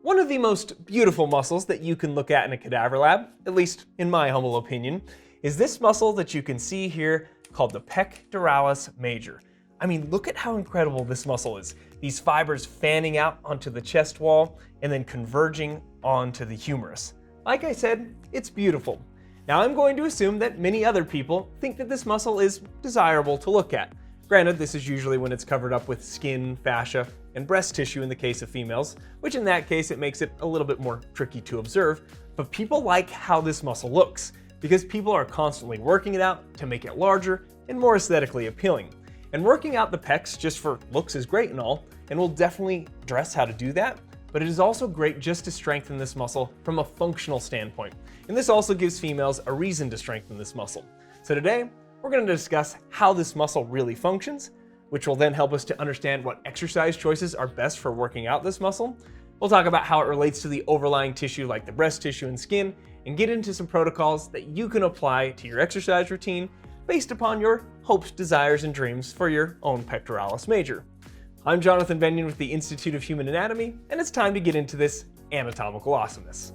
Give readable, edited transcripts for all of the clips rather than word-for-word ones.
One of the most beautiful muscles that you can look at in a cadaver lab, at least in my humble opinion, is this muscle that you can see here called the Pectoralis major. I mean, look at how incredible this muscle is. These fibers fanning out onto the chest wall and then converging onto the humerus. Like I said, it's beautiful. Now I'm going to assume that many other people think that this muscle is desirable to look at. Granted, this is usually when it's covered up with skin, fascia, and breast tissue in the case of females, which in that case it makes it a little bit more tricky to observe, but people like how this muscle looks because people are constantly working it out to make it larger and more aesthetically appealing. And working out the pecs just for looks is great and all, and we'll definitely address how to do that, but it is also great just to strengthen this muscle from a functional standpoint. And this also gives females a reason to strengthen this muscle. So today, we're going to discuss how this muscle really functions, which will then help us to understand what exercise choices are best for working out this muscle. We'll talk about how it relates to the overlying tissue like the breast tissue and skin, and get into some protocols that you can apply to your exercise routine based upon your hopes, desires, and dreams for your own pectoralis major. I'm Jonathan Benyon with the Institute of Human Anatomy, and it's time to get into this anatomical awesomeness.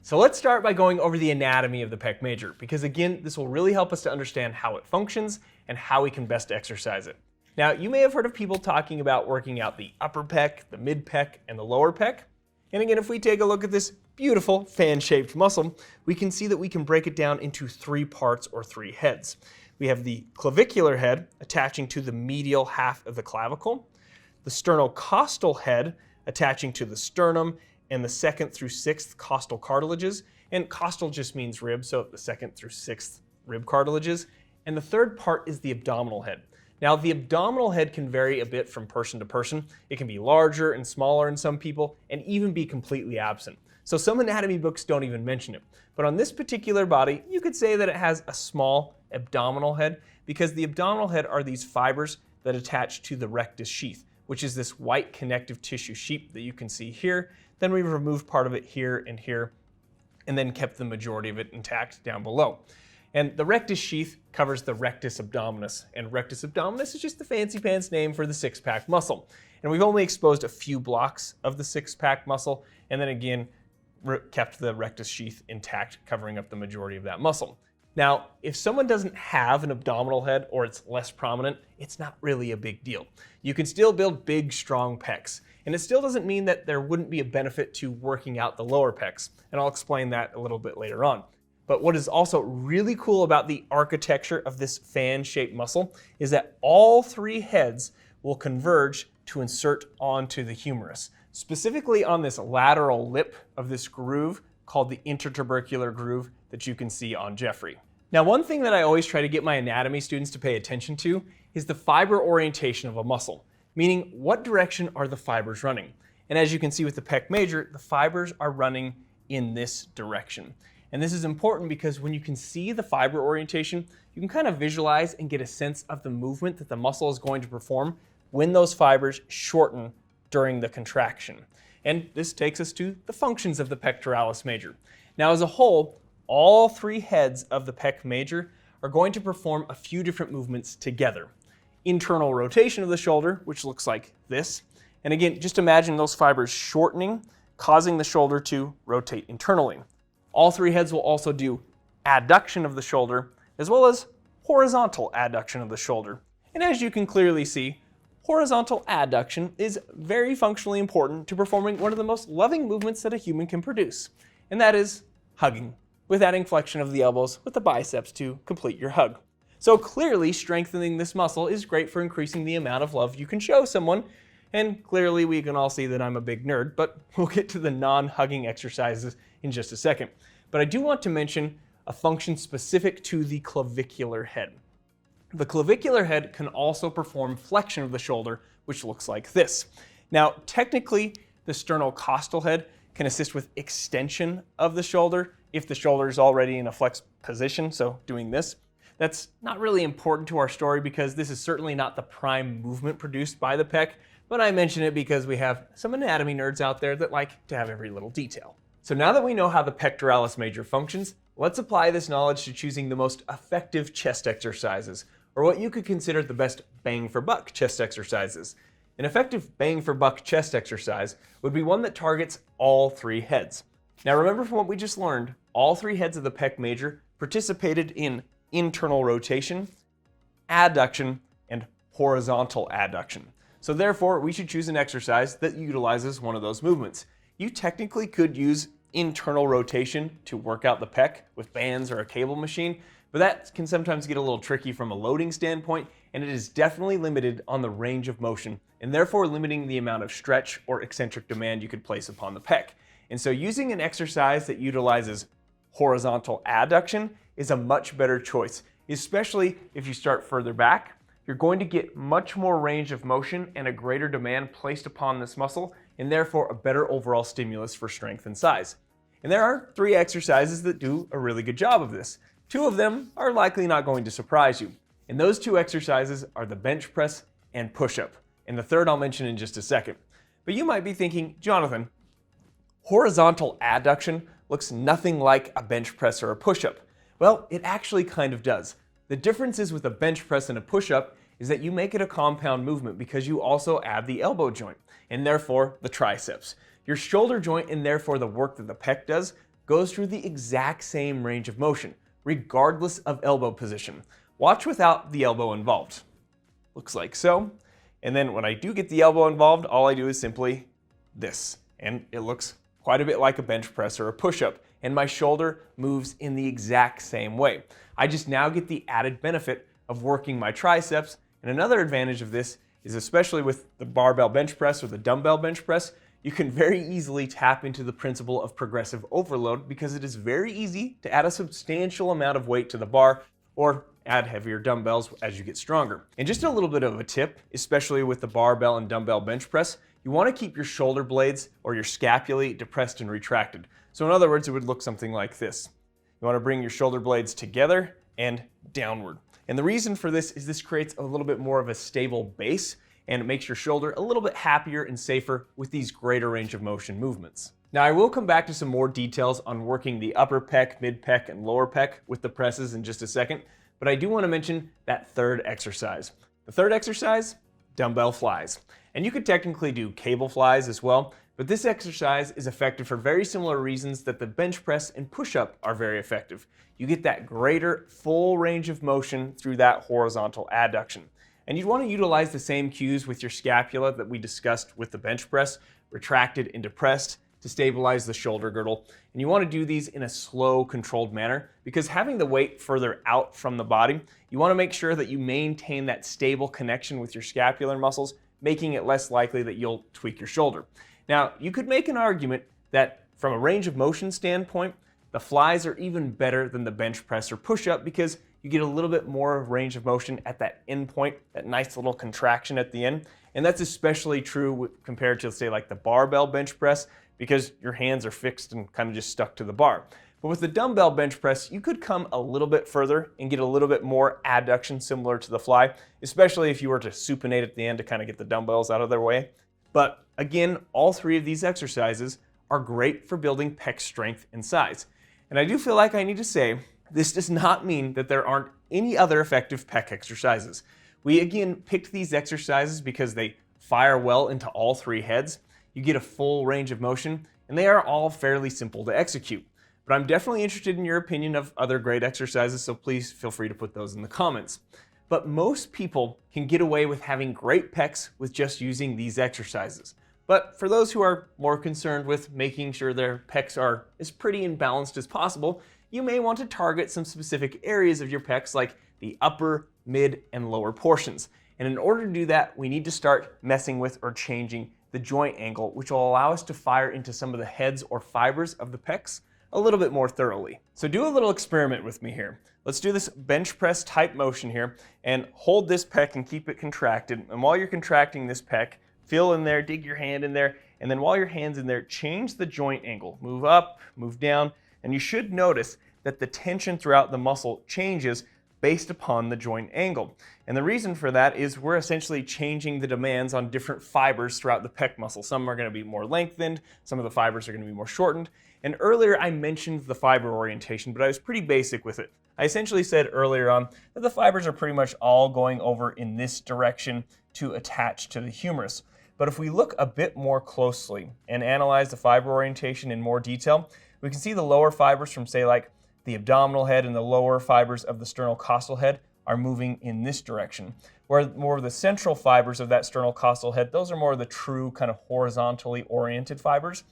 So let's start by going over the anatomy of the pec major, because again, this will really help us to understand how it functions and how we can best exercise it. Now, you may have heard of people talking about working out the upper pec, the mid pec, and the lower pec. And again, if we take a look at this beautiful fan-shaped muscle, we can see that we can break it down into three parts or three heads. We have the clavicular head attaching to the medial half of the clavicle, the sternocostal head attaching to the sternum and the 2nd through 6th costal cartilages, and costal just means rib, so the 2nd through 6th rib cartilages, and the third part is the abdominal head. Now, the abdominal head can vary a bit from person to person. It can be larger and smaller in some people, and even be completely absent. So some anatomy books don't even mention it. But on this particular body, you could say that it has a small abdominal head, because the abdominal head are these fibers that attach to the rectus sheath, which is this white connective tissue sheet that you can see here. Then we've removed part of it here, and then kept the majority of it intact down below. And the rectus sheath covers the rectus abdominis, and rectus abdominis is just the fancy pants name for the six-pack muscle. And we've only exposed a few blocks of the six-pack muscle, and then again, kept the rectus sheath intact, covering up the majority of that muscle. Now, if someone doesn't have an abdominal head or it's less prominent, it's not really a big deal. You can still build big, strong pecs. And it still doesn't mean that there wouldn't be a benefit to working out the lower pecs. And I'll explain that a little bit later on. But what is also really cool about the architecture of this fan-shaped muscle is that all three heads will converge to insert onto the humerus, specifically on this lateral lip of this groove called the intertubercular groove that you can see on Jeffrey. Now, one thing that I always try to get my anatomy students to pay attention to is the fiber orientation of a muscle, meaning what direction are the fibers running? And as you can see with the pec major, the fibers are running in this direction. And this is important because when you can see the fiber orientation, you can kind of visualize and get a sense of the movement that the muscle is going to perform when those fibers shorten during the contraction. And this takes us to the functions of the pectoralis major. Now, as a whole, all three heads of the pec major are going to perform a few different movements together. Internal rotation of the shoulder, which looks like this. And again, just imagine those fibers shortening, causing the shoulder to rotate internally. All three heads will also do adduction of the shoulder, as well as horizontal adduction of the shoulder. And as you can clearly see, horizontal adduction is very functionally important to performing one of the most loving movements that a human can produce, and that is hugging, with adding flexion of the elbows with the biceps to complete your hug. So clearly, strengthening this muscle is great for increasing the amount of love you can show someone, and clearly we can all see that I'm a big nerd, but we'll get to the non-hugging exercises in just a second. But I do want to mention a function specific to the clavicular head. The clavicular head can also perform flexion of the shoulder, which looks like this. Now, technically, the sternocostal head can assist with extension of the shoulder if the shoulder is already in a flexed position, so doing this. That's not really important to our story because this is certainly not the prime movement produced by the pec, but I mention it because we have some anatomy nerds out there that like to have every little detail. So now that we know how the pectoralis major functions, let's apply this knowledge to choosing the most effective chest exercises, are what you could consider the best bang for buck chest exercises. An effective bang for buck chest exercise would be one that targets all three heads. Now remember from what we just learned, all three heads of the pec major participated in internal rotation, adduction, and horizontal adduction. So therefore, we should choose an exercise that utilizes one of those movements. You technically could use internal rotation to work out the pec with bands or a cable machine, but that can sometimes get a little tricky from a loading standpoint, and it is definitely limited on the range of motion, and therefore limiting the amount of stretch or eccentric demand you could place upon the pec. And so using an exercise that utilizes horizontal adduction is a much better choice, especially if you start further back. You're going to get much more range of motion and a greater demand placed upon this muscle, and therefore a better overall stimulus for strength and size. And there are 3 exercises that do a really good job of this. 2 of them are likely not going to surprise you. And those 2 exercises are the bench press and push-up. And the third I'll mention in just a second. But you might be thinking, Jonathan, horizontal adduction looks nothing like a bench press or a push-up. Well, it actually kind of does. The differences with a bench press and a push-up is that you make it a compound movement because you also add the elbow joint, and therefore the triceps. Your shoulder joint, and therefore the work that the pec does, goes through the exact same range of motion, regardless of elbow position. Watch without the elbow involved. Looks like so. And then when I do get the elbow involved, all I do is simply this. And it looks quite a bit like a bench press or a push-up, and my shoulder moves in the exact same way. I just now get the added benefit of working my triceps, and another advantage of this is, especially with the barbell bench press or the dumbbell bench press, you can very easily tap into the principle of progressive overload because it is very easy to add a substantial amount of weight to the bar or add heavier dumbbells as you get stronger. And just a little bit of a tip, especially with the barbell and dumbbell bench press, you want to keep your shoulder blades or your scapulae depressed and retracted. So in other words, it would look something like this. You want to bring your shoulder blades together and downward. And the reason for this is this creates a little bit more of a stable base, and it makes your shoulder a little bit happier and safer with these greater range of motion movements. Now I will come back to some more details on working the upper pec, mid pec, and lower pec with the presses in just a second, but I do want to mention that third exercise. The third exercise, dumbbell flies. And you could technically do cable flies as well, but this exercise is effective for very similar reasons that the bench press and push-up are very effective. You get that greater full range of motion through that horizontal adduction. And you'd want to utilize the same cues with your scapula that we discussed with the bench press, retracted and depressed, to stabilize the shoulder girdle. And you want to do these in a slow, controlled manner because having the weight further out from the body, you want to make sure that you maintain that stable connection with your scapular muscles, making it less likely that you'll tweak your shoulder. Now, you could make an argument that from a range of motion standpoint, the flies are even better than the bench press or push-up because you get a little bit more range of motion at that end point, that nice little contraction at the end. And that's especially true compared to, say, like the barbell bench press because your hands are fixed and kind of just stuck to the bar. But with the dumbbell bench press, you could come a little bit further and get a little bit more adduction similar to the fly, especially if you were to supinate at the end to kind of get the dumbbells out of their way. But again, all 3 of these exercises are great for building pec strength and size. And I do feel like I need to say, this does not mean that there aren't any other effective pec exercises. We again picked these exercises because they fire well into all 3 heads. You get a full range of motion, and they are all fairly simple to execute. But I'm definitely interested in your opinion of other great exercises, so please feel free to put those in the comments. But most people can get away with having great pecs with just using these exercises. But for those who are more concerned with making sure their pecs are as pretty and balanced as possible, you may want to target some specific areas of your pecs like the upper, mid, and lower portions. And in order to do that, we need to start messing with or changing the joint angle, which will allow us to fire into some of the heads or fibers of the pecs a little bit more thoroughly. So do a little experiment with me here. Let's do this bench press type motion here and hold this pec and keep it contracted. And while you're contracting this pec, feel in there, dig your hand in there, and then while your hand's in there, change the joint angle. Move up, move down, and you should notice that the tension throughout the muscle changes based upon the joint angle. And the reason for that is we're essentially changing the demands on different fibers throughout the pec muscle. Some are going to be more lengthened, some of the fibers are going to be more shortened. And earlier I mentioned the fiber orientation, but I was pretty basic with it. I essentially said earlier on that the fibers are pretty much all going over in this direction to attach to the humerus. But if we look a bit more closely and analyze the fiber orientation in more detail, we can see the lower fibers from, say, like the abdominal head and the lower fibers of the sternocostal head are moving in this direction, where more of the central fibers of that sternocostal head, those are more of the true kind of horizontally oriented fibers.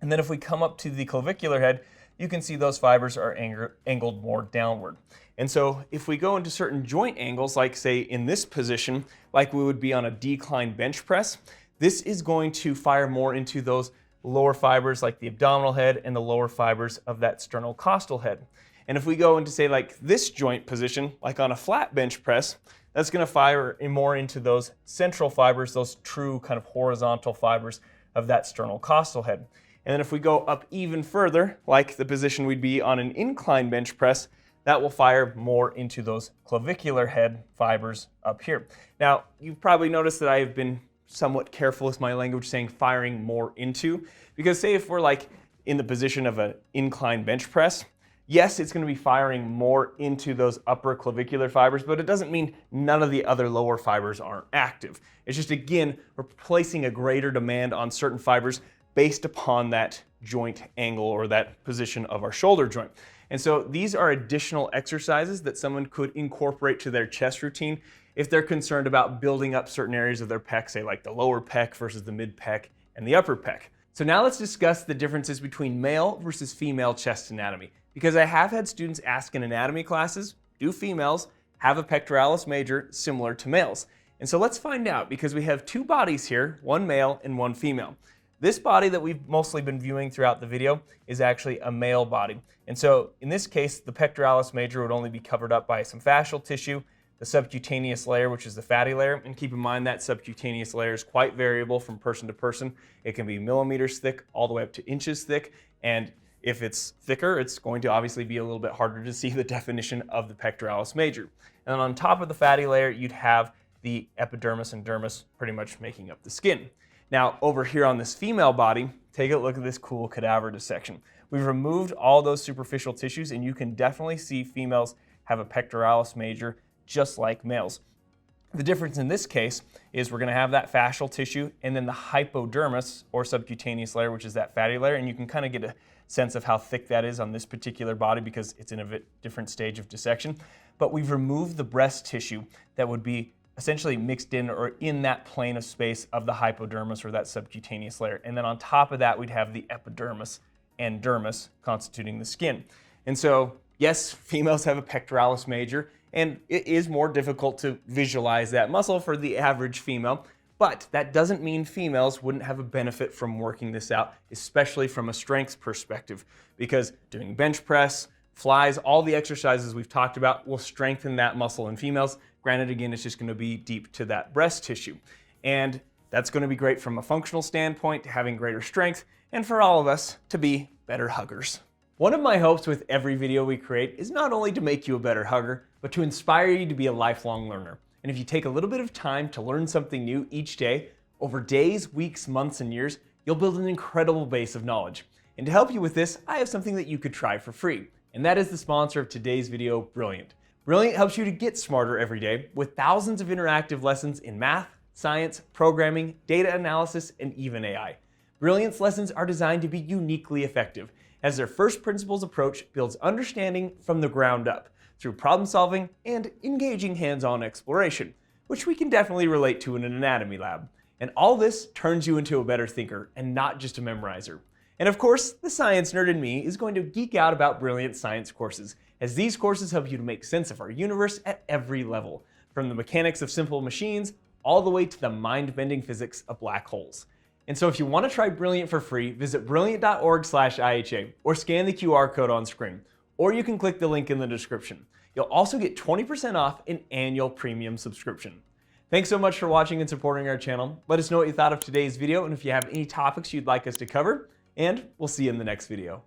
And then if we come up to the clavicular head, you can see those fibers are angled more downward. And so if we go into certain joint angles, like say in this position, like we would be on a decline bench press, this is going to fire more into those lower fibers like the abdominal head and the lower fibers of that sternocostal head. And if we go into, say, like this joint position, like on a flat bench press, that's going to fire more into those central fibers, those true kind of horizontal fibers of that sternocostal head. And then if we go up even further, like the position we'd be on an incline bench press, that will fire more into those clavicular head fibers up here. Now, you've probably noticed that I have been somewhat careful with my language saying firing more into, because say if we're like in the position of an incline bench press, yes, it's going to be firing more into those upper clavicular fibers, but it doesn't mean none of the other lower fibers aren't active. It's just, again, we're placing a greater demand on certain fibers based upon that joint angle or that position of our shoulder joint. And so these are additional exercises that someone could incorporate to their chest routine if they're concerned about building up certain areas of their pec, say like the lower pec versus the mid pec and the upper pec. So now let's discuss the differences between male versus female chest anatomy, because I have had students ask in anatomy classes, do females have a pectoralis major similar to males? And so let's find out, because we have two bodies here, one male and one female. This body that we've mostly been viewing throughout the video is actually a male body. And so in this case, the pectoralis major would only be covered up by some fascial tissue, the subcutaneous layer, which is the fatty layer. And keep in mind that subcutaneous layer is quite variable from person to person. It can be millimeters thick all the way up to inches thick. And if it's thicker, it's going to obviously be a little bit harder to see the definition of the pectoralis major. And then on top of the fatty layer, you'd have the epidermis and dermis pretty much making up the skin. Now, over here on this female body, take a look at this cool cadaver dissection. We've removed all those superficial tissues, and you can definitely see females have a pectoralis major just like males. The difference in this case is we're going to have that fascial tissue and then the hypodermis or subcutaneous layer, which is that fatty layer, and you can kind of get a sense of how thick that is on this particular body because it's in a bit different stage of dissection. But we've removed the breast tissue that would be essentially mixed in or in that plane of space of the hypodermis or that subcutaneous layer. And then on top of that, we'd have the epidermis and dermis constituting the skin. And so, yes, females have a pectoralis major, and it is more difficult to visualize that muscle for the average female, but that doesn't mean females wouldn't have a benefit from working this out, especially from a strength perspective, because doing bench press, flies, all the exercises we've talked about will strengthen that muscle in females. Granted, again, it's just going to be deep to that breast tissue. And that's going to be great from a functional standpoint, having greater strength, and for all of us to be better huggers. One of my hopes with every video we create is not only to make you a better hugger, but to inspire you to be a lifelong learner. And if you take a little bit of time to learn something new each day, over days, weeks, months, and years, you'll build an incredible base of knowledge. And to help you with this, I have something that you could try for free. And that is the sponsor of today's video, Brilliant. Brilliant helps you to get smarter every day with thousands of interactive lessons in math, science, programming, data analysis, and even AI. Brilliant's lessons are designed to be uniquely effective, as their first principles approach builds understanding from the ground up through problem solving and engaging hands-on exploration, which we can definitely relate to in an anatomy lab. And all this turns you into a better thinker and not just a memorizer. And of course, the science nerd in me is going to geek out about Brilliant science courses, as these courses help you to make sense of our universe at every level, from the mechanics of simple machines all the way to the mind-bending physics of black holes. And so if you want to try Brilliant for free, visit brilliant.org/IHA or scan the QR code on screen, or you can click the link in the description. You'll also get 20% off an annual premium subscription. Thanks so much for watching and supporting our channel. Let us know what you thought of today's video and if you have any topics you'd like us to cover, and we'll see you in the next video.